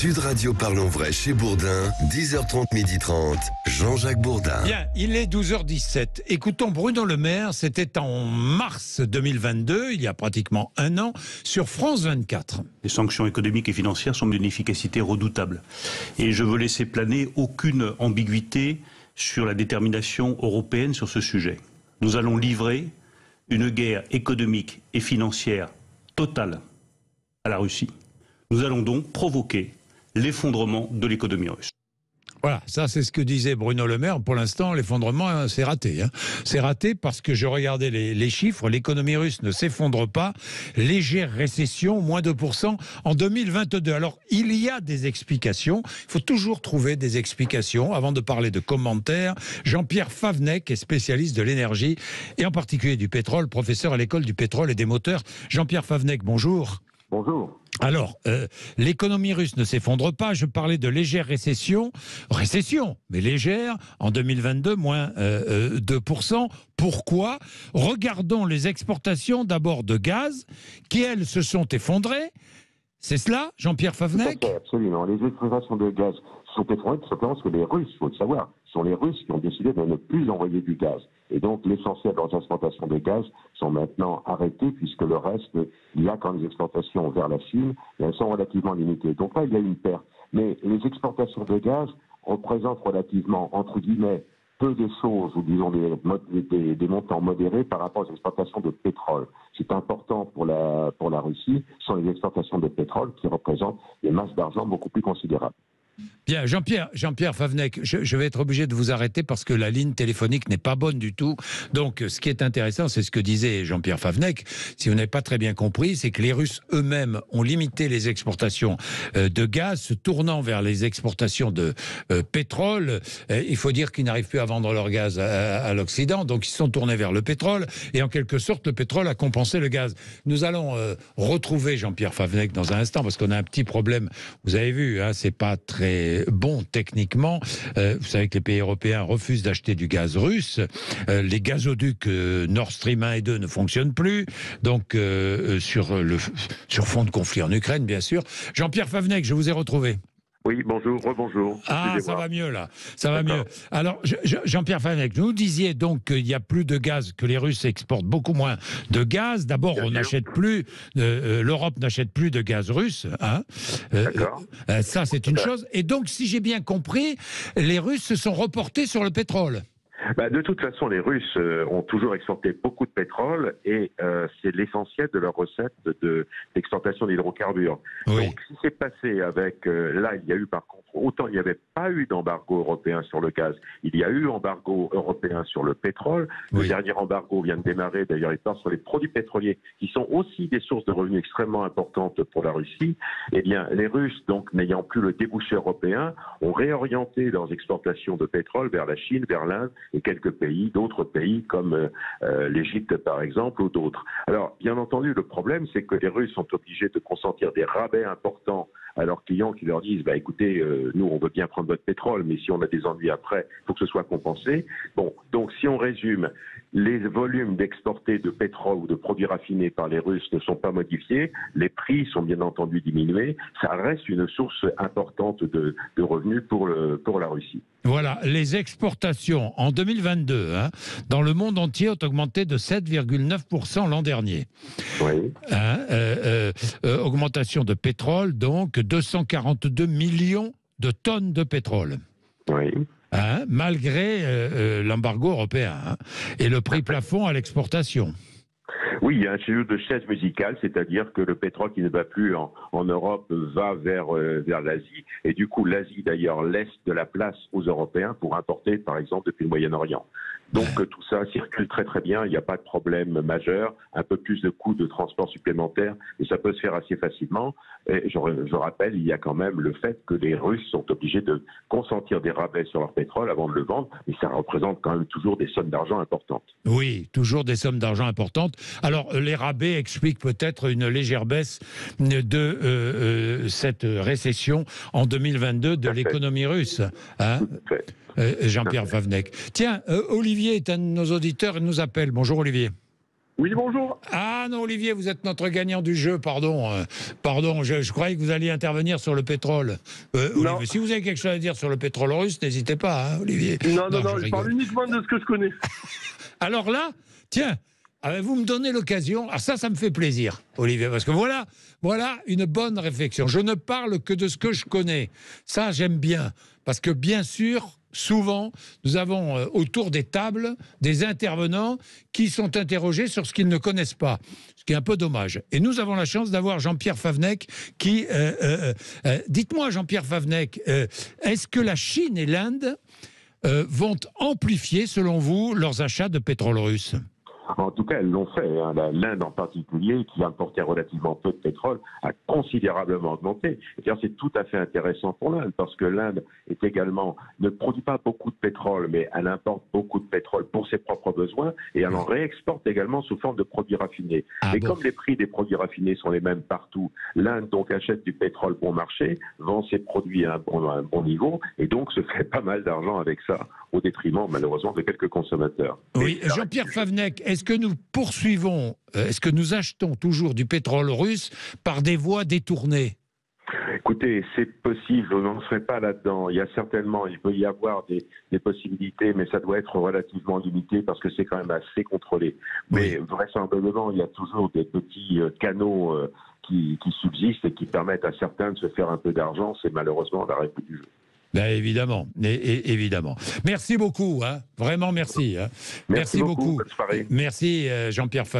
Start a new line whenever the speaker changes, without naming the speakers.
Sud Radio Parlons Vrai chez Bourdin, 10h30, 12h30, Jean-Jacques Bourdin.
Bien, il est 12h17. Écoutons Bruno Le Maire, c'était en mars 2022, il y a pratiquement un an, sur France 24.
Les sanctions économiques et financières sont d'une efficacité redoutable. Et je veux laisser planer aucune ambiguïté sur la détermination européenne sur ce sujet. Nous allons livrer une guerre économique et financière totale à la Russie. Nous allons donc provoquer l'effondrement de l'économie russe.
Voilà, ça c'est ce que disait Bruno Le Maire. Pour l'instant, l'effondrement, c'est raté. C'est raté parce que je regardais les chiffres, l'économie russe ne s'effondre pas. Légère récession, moins 2% en 2022. Alors, il y a des explications. Il faut toujours trouver des explications avant de parler de commentaires. Jean-Pierre Favnec est spécialiste de l'énergie et en particulier du pétrole, professeur à l'école du pétrole et des moteurs. Jean-Pierre Favnec, bonjour.
Bonjour.
Alors, l'économie russe ne s'effondre pas. Je parlais de légère récession, mais légère, en 2022, moins 2%. Pourquoi ? Regardons les exportations d'abord de gaz, qui, elles, se sont effondrées. C'est cela, Jean-Pierre Favnec ?
Absolument. Les exportations de gaz sont effondrées tout simplement parce que les Russes, il faut le savoir, sont les Russes qui ont décidé de ne plus envoyer du gaz. Et donc, l'essentiel de leurs exportations de gaz sont maintenant arrêtées, puisque le reste, il y a quand les exportations vers la Chine, et elles sont relativement limitées. Donc là, il y a une perte. Mais les exportations de gaz représentent relativement, entre guillemets, peu de choses, ou disons des montants modérés par rapport aux exportations de pétrole. C'est important pour la Russie, ce sont les exportations de pétrole qui représentent des masses d'argent beaucoup plus considérables.
Bien, Jean-Pierre Favnec, je vais être obligé de vous arrêter parce que la ligne téléphonique n'est pas bonne du tout. Donc, ce qui est intéressant, c'est ce que disait Jean-Pierre Favnec. Si vous n'avez pas très bien compris, c'est que les Russes eux-mêmes ont limité les exportations de gaz, se tournant vers les exportations de pétrole. Il faut dire qu'ils n'arrivent plus à vendre leur gaz à l'Occident, donc ils se sont tournés vers le pétrole. Et en quelque sorte, le pétrole a compensé le gaz. Nous allons retrouver Jean-Pierre Favnec dans un instant parce qu'on a un petit problème. Vous avez vu, c'est pas très bon techniquement. Vous savez que les pays européens refusent d'acheter du gaz russe. Les gazoducs Nord Stream 1 et 2 ne fonctionnent plus. Donc, sur fond de conflit en Ukraine, bien sûr. Jean-Pierre Favnec, je vous ai retrouvé.
Oui, bonjour, rebonjour.
Ah, ça va mieux là, ça va mieux. Alors, Jean-Pierre Favnec, vous nous disiez donc qu'il n'y a plus de gaz, que les Russes exportent beaucoup moins de gaz. D'abord, on n'achète plus, l'Europe n'achète plus de gaz russe.
D'accord.
Ça, c'est une chose. Et donc, si j'ai bien compris, les Russes se sont reportés sur le pétrole.
De toute façon, les Russes ont toujours exporté beaucoup de pétrole et c'est l'essentiel de leur recette d'exportation d'hydrocarbures.
Oui.
Donc, ce qui s'est passé avec... là, il y a eu par contre... Autant il n'y avait pas eu d'embargo européen sur le gaz, il y a eu embargo européen sur le pétrole.
Oui.
Le dernier embargo vient de démarrer, d'ailleurs, il part sur les produits pétroliers, qui sont aussi des sources de revenus extrêmement importantes pour la Russie. Eh bien, les Russes, donc, n'ayant plus le débouché européen, ont réorienté leurs exportations de pétrole vers la Chine, vers l'Inde, et quelques pays, d'autres pays comme l'Égypte par exemple, ou d'autres. Alors, bien entendu, le problème, c'est que les Russes sont obligés de consentir des rabais importants à leurs clients qui leur disent écoutez, nous, on veut bien prendre votre pétrole, mais si on a des ennuis après, il faut que ce soit compensé. Bon, donc si on résume, les volumes d'exportés de pétrole ou de produits raffinés par les Russes ne sont pas modifiés, les prix sont bien entendu diminués, ça reste une source importante de revenus pour la Russie.
Voilà, les exportations en 2022 dans le monde entier ont augmenté de 7,9% l'an dernier.
Oui.
Augmentation de pétrole, donc 242 millions de tonnes de pétrole.
Oui.
Malgré l'embargo européen et le prix plafond à l'exportation.
Oui, il y a un jeu de chaises musicales, c'est-à-dire que le pétrole qui ne va plus en Europe va vers l'Asie, et du coup l'Asie d'ailleurs laisse de la place aux Européens pour importer par exemple depuis le Moyen-Orient. Donc tout ça circule très très bien, il n'y a pas de problème majeur, un peu plus de coûts de transport supplémentaires, et ça peut se faire assez facilement. Et je rappelle, il y a quand même le fait que les Russes sont obligés de consentir des rabais sur leur pétrole avant de le vendre, et ça représente quand même toujours des sommes d'argent importantes.
Oui, toujours des sommes d'argent importantes. Alors les rabais expliquent peut-être une légère baisse de cette récession en 2022 de l'économie russe. Jean-Pierre Favnec. Tiens, Olivier est un de nos auditeurs et nous appelle. Bonjour Olivier.
Oui, bonjour.
Ah non, Olivier, vous êtes notre gagnant du jeu, pardon. Pardon, je croyais que vous alliez intervenir sur le pétrole. Olivier, si vous avez quelque chose à dire sur le pétrole russe, n'hésitez pas, hein, Olivier.
Non, je parle uniquement de ce que je connais.
Alors là, tiens, vous me donnez l'occasion. Ah, ça me fait plaisir, Olivier, parce que voilà une bonne réflexion. Je ne parle que de ce que je connais. Ça, j'aime bien, parce que bien sûr, souvent, nous avons autour des tables des intervenants qui sont interrogés sur ce qu'ils ne connaissent pas, ce qui est un peu dommage. Et nous avons la chance d'avoir Jean-Pierre Favennec qui... dites-moi, Jean-Pierre Favennec, est-ce que la Chine et l'Inde vont amplifier, selon vous, leurs achats de pétrole russe ?
En tout cas, elles l'ont fait. Hein. L'Inde en particulier, qui importait relativement peu de pétrole, a considérablement augmenté. Et c'est tout à fait intéressant pour l'Inde, parce que l'Inde est également, ne produit pas beaucoup de pétrole, mais elle importe beaucoup de pétrole pour ses propres besoins, et elle en réexporte également sous forme de produits raffinés. Comme les prix des produits raffinés sont les mêmes partout, l'Inde donc achète du pétrole bon marché, vend ses produits à un bon niveau, et donc se fait pas mal d'argent avec ça, au détriment malheureusement de quelques consommateurs.
Oui, Jean-Pierre Favennec, est-ce que nous poursuivons, est-ce que nous achetons toujours du pétrole russe par des voies détournées ?
Écoutez, c'est possible, je n'en serai pas là-dedans. Il peut y avoir des possibilités, mais ça doit être relativement limité parce que c'est quand même assez contrôlé. Mais vraisemblablement, il y a toujours des petits canaux qui subsistent et qui permettent à certains de se faire un peu d'argent. C'est malheureusement la règle du jeu.
Ben évidemment, évidemment. Merci beaucoup, hein. Vraiment merci. Hein.
Merci beaucoup. Bonne soirée.
Merci Jean-Pierre Favennec.